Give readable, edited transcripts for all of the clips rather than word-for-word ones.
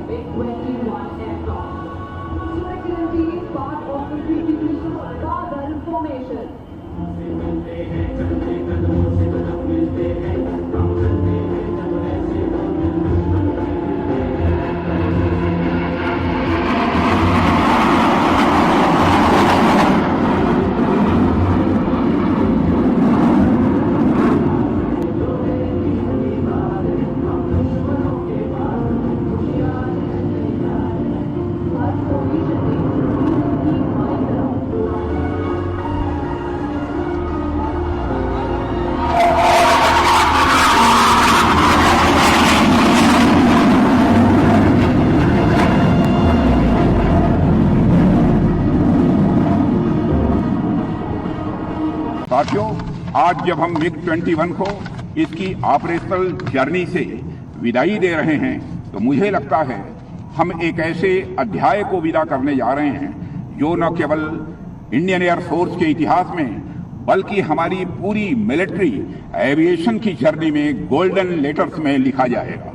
MiG-21 aircraft. So Excellency is part of the 52 Bagar formation. साथियों, आज जब हम MiG-21 को इसकी ऑपरेशनल जर्नी से विदाई दे रहे हैं तो मुझे लगता है हम एक ऐसे अध्याय को विदा करने जा रहे हैं जो न केवल इंडियन एयर फोर्स के इतिहास में बल्कि हमारी पूरी मिलिट्री एविएशन की जर्नी में गोल्डन लेटर्स में लिखा जाएगा।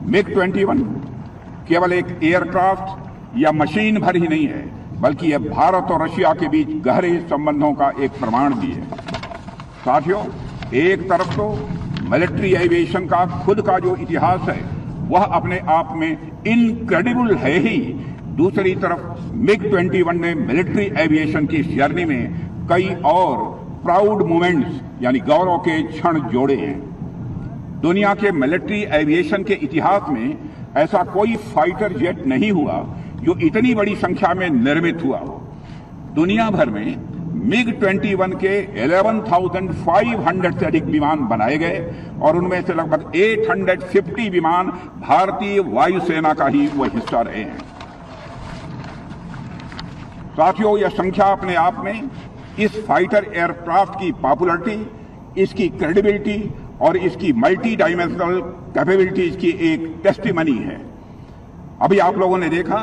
MiG-21 केवल एक एयरक्राफ्ट या मशीन भर ही नहीं है, बल्कि यह भारत और रशिया के बीच गहरे संबंधों का एक प्रमाण भी है। साथियों, एक तरफ तो मिलिट्री एविएशन का खुद का जो इतिहास है वह अपने आप में इनक्रेडिबल है ही, दूसरी तरफ MiG-21 ने मिलिट्री एविएशन की जर्नी में कई और प्राउड मोमेंट्स यानी गौरव के क्षण जोड़े हैं। दुनिया के मिलिट्री एविएशन के इतिहास में ऐसा कोई फाइटर जेट नहीं हुआ जो इतनी बड़ी संख्या में निर्मित हुआ हो। दुनिया भर में MiG-21 के 11,500 से अधिक विमान बनाए गए और उनमें से लगभग 850 विमान भारतीय वायुसेना का ही वह हिस्सा रहे हैं। साथियों, यह संख्या अपने आप में इस फाइटर एयरक्राफ्ट की पॉपुलरिटी, इसकी क्रेडिबिलिटी और इसकी मल्टी डायमेंशनल कैपेबिलिटीज की एक टेस्टिमनी है। अभी आप लोगों ने देखा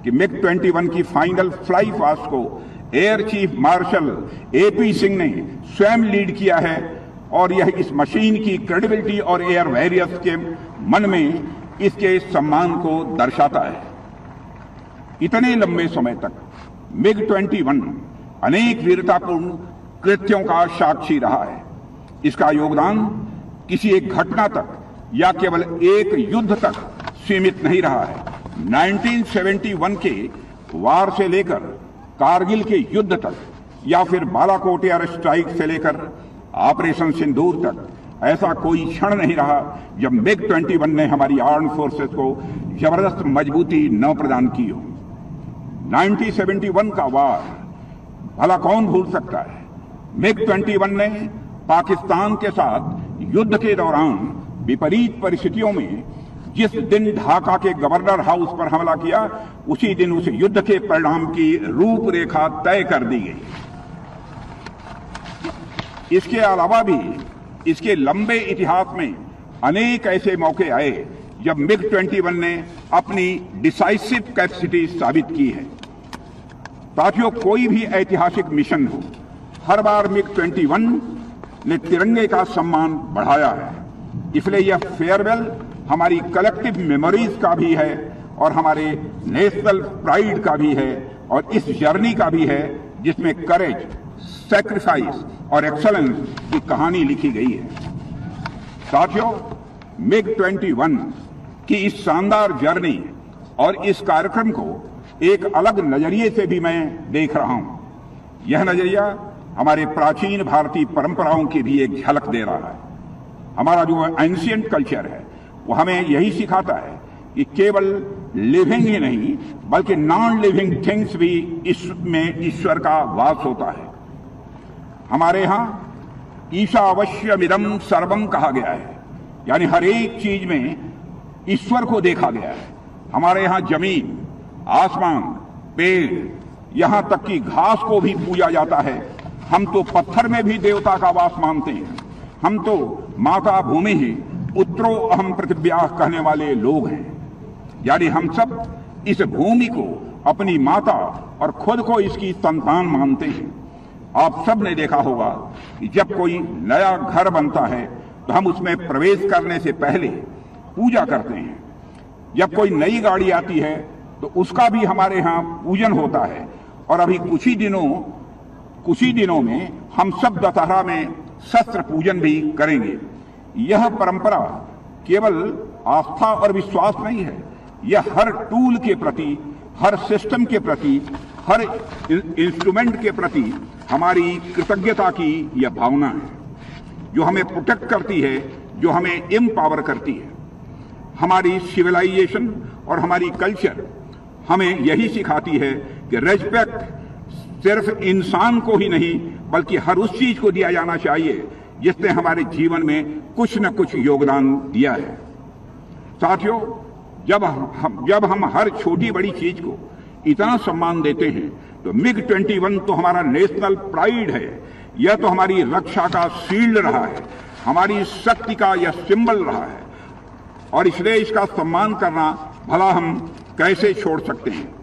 कि MiG-21 की फाइनल फ्लाई पास्ट को air chief marshal AP Singh ने स्वयं लीड किया है और यह इस मशीन की क्रेडिबिलिटी और एयर वॉरियर्स के मन में इसके सम्मान को दर्शाता है। इतने लंबे समय तक MiG-21 अनेक वीरतापूर्ण कृत्यों का साक्षी रहा है। इसका योगदान किसी एक घटना तक या केवल एक युद्ध तक सीमित नहीं रहा है। 1971 के वार से लेकर कारगिल के युद्ध तक या फिर बालाकोट एयर स्ट्राइक से लेकर ऑपरेशन सिंदूर तक ऐसा कोई क्षण नहीं रहा जब MiG-21 ने हमारी आर्म फोर्सेस को जबरदस्त मजबूती न प्रदान की हो। 1971 का वार भला कौन भूल सकता है। MiG-21 ने पाकिस्तान के साथ युद्ध के दौरान विपरीत परिस्थितियों में जिस दिन ढाका के गवर्नर हाउस पर हमला किया, उसी दिन उस युद्ध के परिणाम की रूपरेखा तय कर दी गई। इसके अलावा भी इसके लंबे इतिहास में अनेक ऐसे मौके आए जब MiG-21 ने अपनी डिसाइसिव कैपेसिटी साबित की है। साथियों, कोई भी ऐतिहासिक मिशन हो, हर बार MiG-21 ने तिरंगे का सम्मान बढ़ाया है। इसलिए यह फेयरवेल हमारी कलेक्टिव मेमोरीज का भी है और हमारे नेशनल प्राइड का भी है और इस जर्नी का भी है जिसमें करेज, सैक्रिफाइस और एक्सलेंस की कहानी लिखी गई है। साथियों, MiG-21 की इस शानदार जर्नी और इस कार्यक्रम को एक अलग नजरिए से भी मैं देख रहा हूं। यह नजरिया हमारे प्राचीन भारतीय परंपराओं की भी एक झलक दे रहा है। हमारा जो एंशिएंट कल्चर है वो हमें यही सिखाता है कि केवल लिविंग ही नहीं बल्कि नॉन लिविंग थिंग्स भी इसमें ईश्वर का वास होता है। हमारे यहाँ ईशावास्यमिदं सर्वम कहा गया है, यानी हर एक चीज में ईश्वर को देखा गया है। हमारे यहाँ जमीन, आसमान, पेड़, यहाँ तक कि घास को भी पूजा जाता है। हम तो पत्थर में भी देवता का वास मानते हैं। हम तो माता भूमि ही पुत्रो अहम पृथिव्या कहने वाले लोग हैं, यानी हम सब इस भूमि को अपनी माता और खुद को इसकी संतान मानते हैं। आप सब ने देखा होगा कि जब कोई नया घर बनता है तो हम उसमें प्रवेश करने से पहले पूजा करते हैं। जब कोई नई गाड़ी आती है तो उसका भी हमारे यहाँ पूजन होता है। और अभी कुछ ही दिनों में हम सब दशहरा में शस्त्र पूजन भी करेंगे। यह परंपरा केवल आस्था और विश्वास नहीं है, यह हर टूल के प्रति, हर सिस्टम के प्रति, हर इंस्ट्रूमेंट के प्रति हमारी कृतज्ञता की यह भावना है, जो हमें प्रोटेक्ट करती है, जो हमें एम्पावर करती है। हमारी सिविलाइजेशन और हमारी कल्चर हमें यही सिखाती है कि रेस्पेक्ट सिर्फ इंसान को ही नहीं बल्कि हर उस चीज को दिया जाना चाहिए जिसने हमारे जीवन में कुछ न कुछ योगदान दिया है। साथियों, जब हम हर छोटी बड़ी चीज को इतना सम्मान देते हैं तो MiG-21 तो हमारा नेशनल प्राइड है, यह तो हमारी रक्षा का शील्ड रहा है, हमारी शक्ति का यह सिंबल रहा है, और इसलिए इसका सम्मान करना भला हम कैसे छोड़ सकते हैं।